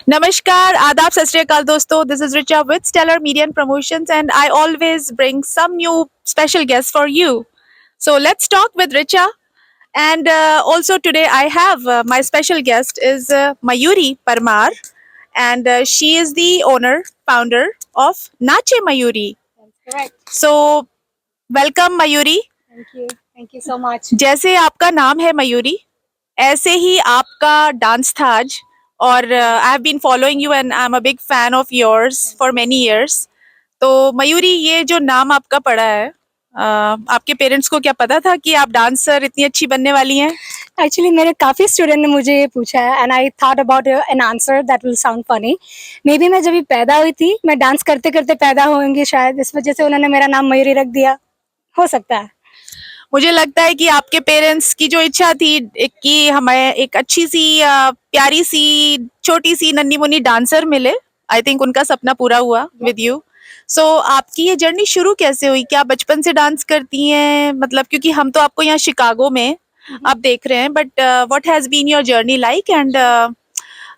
Namaskar, Adab, Sat Sri Akal, dosto. This is Richa with Stellar Media and Promotions, and I always bring some new special guests for you. So let's talk with Richa. And also today I have my special guest is Mayuri Parmar, and she is the owner, founder of Nache Mayuri. Correct. So welcome Mayuri. Thank you. Thank you so much. जैसे आपका नाम है मयूरी, ऐसे ही आपका dance था आज। और I have been following you and I am a big fan of yours for many years. तो मयूरी, ये जो नाम आपका पड़ा है, आपके पेरेंट्स को क्या पता था कि आप डांसर इतनी अच्छी बनने वाली हैं? एक्चुअली मेरे काफ़ी स्टूडेंट ने मुझे ये पूछा है and I thought about an answer that will sound funny. May be मैं जब भी पैदा हुई थी, मैं डांस करते करते पैदा होंगी शायद, इस वजह से उन्होंने मेरा नाम मयूरी रख दिया। हो सकता है। मुझे लगता है कि आपके पेरेंट्स की जो इच्छा थी कि हमें एक अच्छी सी प्यारी सी छोटी सी नन्ही मुन्नी डांसर मिले, आई थिंक उनका सपना पूरा हुआ विद यू। सो आपकी ये जर्नी शुरू कैसे हुई? क्या बचपन से डांस करती हैं? मतलब क्योंकि हम तो आपको यहाँ शिकागो में आप देख रहे हैं, but what has been your journey like and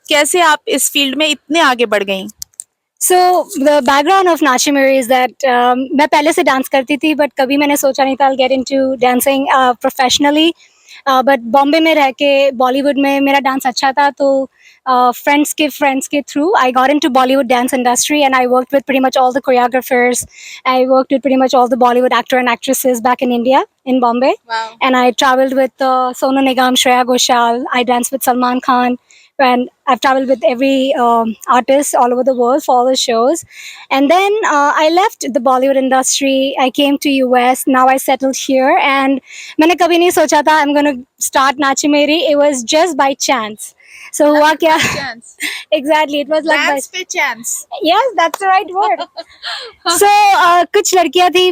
कैसे आप इस फील्ड में इतने आगे बढ़ गई? सो द बैकग्राउंड ऑफ नाशिमिरी इज़ दैट मैं पहले से डांस करती थी, बट कभी मैंने सोचा नहीं था I get into dancing professionally. But Bombay में रह के बॉलीवुड में मेरा डांस अच्छा था, तो फ्रेंड्स के through I got into Bollywood dance industry and I worked with pretty much all the choreographers. I worked with pretty much all the Bollywood actor and actresses back in India, in Bombay. Wow. And I traveled with Sonu Nigam, Shreya Ghoshal. I danced with Salman Khan. And I've traveled with every artist all over the world for all the shows. And then I left the Bollywood industry. I came to US. Now I settled here. And मैंने कभी नहीं सोचा था I'm going to start Nachi Meri. It was just by chance. So हुआ क्या? Chance. Exactly, it was like by Dance पे chance. yes, that's the right word. So कुछ लड़कियां थी,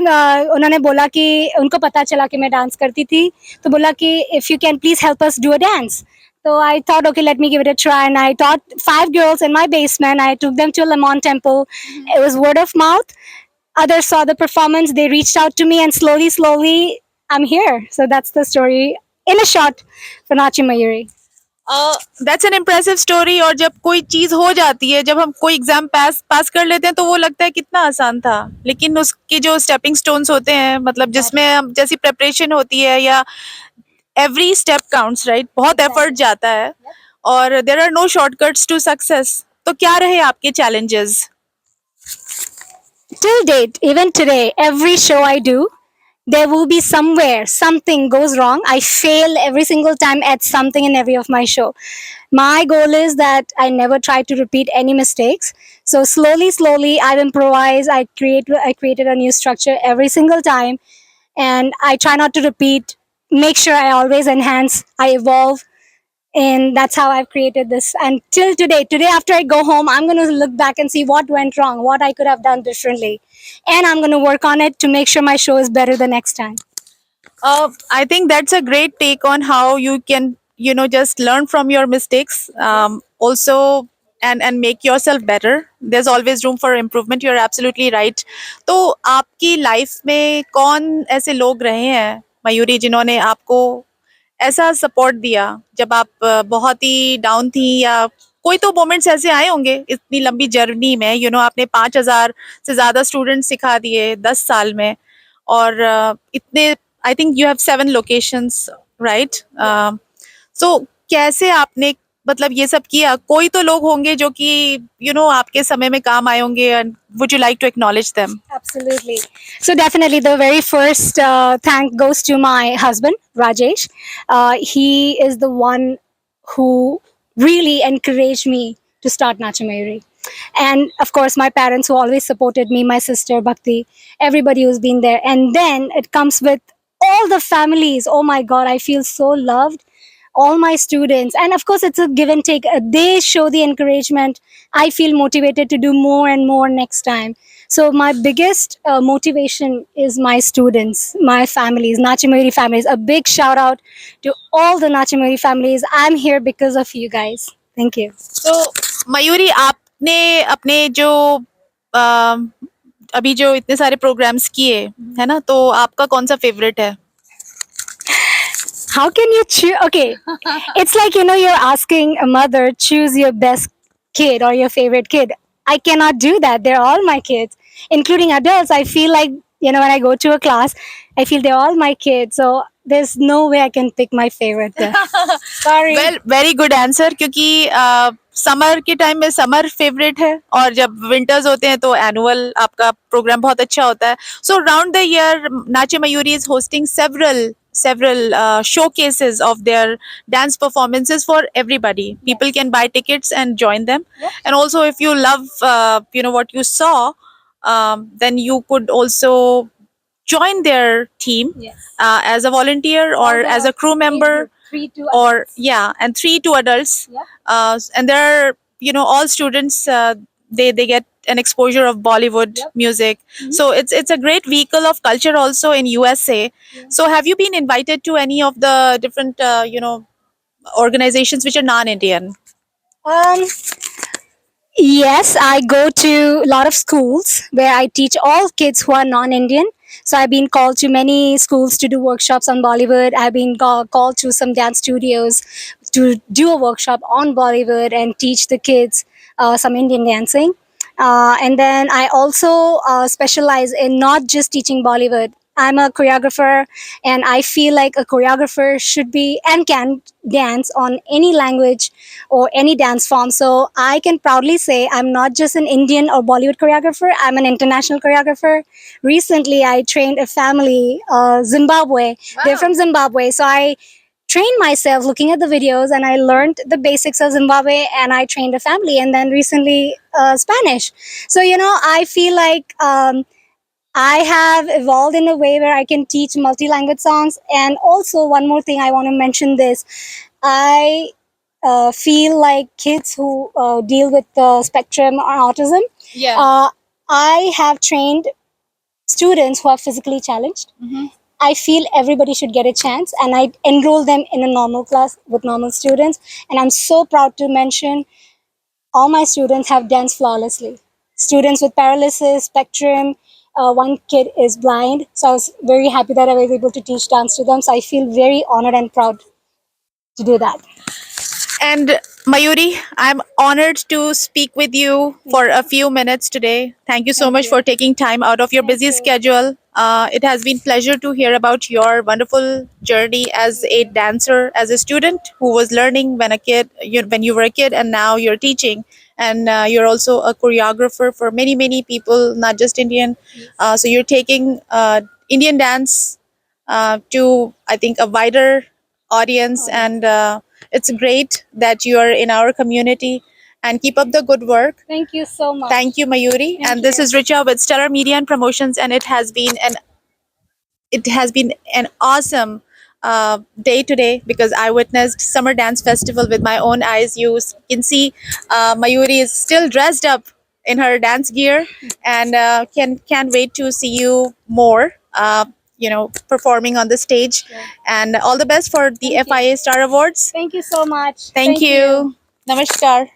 उन्होंने बोला कि उनको पता चला कि मैं डांस करती थी, तो बोला कि if you can please help us do a dance. So I thought, okay, let me give it a try. And I taught 5 girls in my basement. I took them to Lamont Temple. It was word of mouth. Others saw the performance. They reached out to me, and slowly, I'm here. So that's the story in a short for Nachi Mayuri. That's an impressive story. और जब कोई चीज हो जाती है, जब हम कोई एग्जाम पास पास कर लेते हैं, तो वो लगता है कितना आसान था, लेकिन उसके जो स्टेपिंग स्टोन्स होते हैं, मतलब जिसमें हम जैसी प्रेपरेशन होती है, yeah every step counts, right? बहुत एफर्ट जाता है और there are no shortcuts to success. तो क्या रहे आपके challenges? Till date, even today, every show I do, there will be somewhere something goes wrong. I fail every single time at something in every of my show. My goal is that I never try to repeat any mistakes. So slowly, I've improvised. I created a new structure every single time, and I try not to repeat. Make sure I always enhance. I evolve, and that's how I've created this. And till today after I go home, I'm going to look back and see what went wrong, what I could have done differently, and I'm going to work on it to make sure my show is better the next time. I think that's a great take on how you can, just learn from your mistakes, also, and make yourself better. There's always room for improvement. You're absolutely right. तो आपकी life में कौन ऐसे लोग रहे हैं मयूरी, जिन्होंने आपको ऐसा सपोर्ट दिया जब आप बहुत ही डाउन थी? या कोई तो मोमेंट्स ऐसे आए होंगे इतनी लंबी जर्नी में, आपने 5,000 से ज्यादा स्टूडेंट सिखा दिए 10 साल में, और इतने, I think you have 7 locations, right? So कैसे आपने, मतलब ये सब किया? कोई तो लोग होंगे जो कि आपके समय में काम आए होंगे, and would you like to acknowledge them? Absolutely. So definitely, the very first thank goes to my husband, Rajesh. He is the one who really encouraged me to start Nachamayuri. And of course, my parents who always supported me, my sister, Bhakti, everybody who's been there. And then it comes with all the families. Oh my God, I feel so loved. All my students, and of course it's a give and take. They show the encouragement. I feel motivated to do more and more next time. So my biggest motivation is my students, my families, Nachimuri families. A big shout out to all the Nachimuri families. I'm here because of you guys. Thank you. तो मयूरी, आपने अपने जो अभी जो इतने सारे programmes किए है ना, तो आपका कौन सा फेवरेट है? How can you choose? Okay, it's like, you're asking a mother, choose your best kid or your favorite kid. I cannot do that. They're all my kids, including adults. I feel like, when I go to a class, I feel they're all my kids. So there's no way I can pick my favorite there. Sorry. Well very good answer, क्योंकि summer के time में summer favourite है और जब winters होते हैं तो annual आपका प्रोग्राम बहुत अच्छा होता है. सो राउंड द ईयर नाचे Mayuri is hosting several showcases of their dance performances for everybody. People can buy tickets and join them. And also, if you love what you saw, then you could also join their team as a volunteer or as a crew member, or and 3 to adults. And there are, all students, they get an exposure of Bollywood music. So it's a great vehicle of culture also in USA. So have you been invited to any of the different organizations which are non-Indian? Um, yes, I go to a lot of schools where I teach all kids who are non-Indian. So I've been called to many schools to do workshops on Bollywood. I've been called to some dance studios to do a workshop on Bollywood and teach the kids some Indian dancing. And then I also specialize in not just teaching Bollywood. I'm a choreographer, and I feel like a choreographer should be and can dance on any language or any dance form. So I can proudly say I'm not just an Indian or Bollywood choreographer, I'm an international choreographer. Recently, I trained a family, Zimbabwe. They're from Zimbabwe. So I trained myself looking at the videos, and I learned the basics of Zimbabwe, and I trained a family, and then recently Spanish. So, I feel like I have evolved in a way where I can teach multi-language songs. And also, one more thing I want to mention this. I feel like kids who deal with the spectrum or autism, I have trained students who are physically challenged. I feel everybody should get a chance, and I enroll them in a normal class with normal students. And I'm so proud to mention all my students have danced flawlessly. Students with paralysis, spectrum, one kid is blind. So I was very happy that I was able to teach dance to them. So I feel very honored and proud to do that. And Mayuri, I'm honored to speak with you for a few minutes today. Thank you so much for taking time out of your busy schedule. It has been pleasure to hear about your wonderful journey as a dancer, as a student who was learning when you were a kid, and now you're teaching. And you're also a choreographer for many people, not just Indian. So you're taking Indian dance to, I think, a wider audience. And it's great that you are in our community, and keep up the good work. Thank you so much. Thank you, Mayuri. And this is Richa with Stellar Media and Promotions, and it has been an awesome day today, because I witnessed Summer Dance Festival with my own eyes. You can see Mayuri is still dressed up in her dance gear, and can't wait to see you more. Performing on the stage. And all the best for the FIA Star Awards. Thank you so much. Thank you. Namaskar.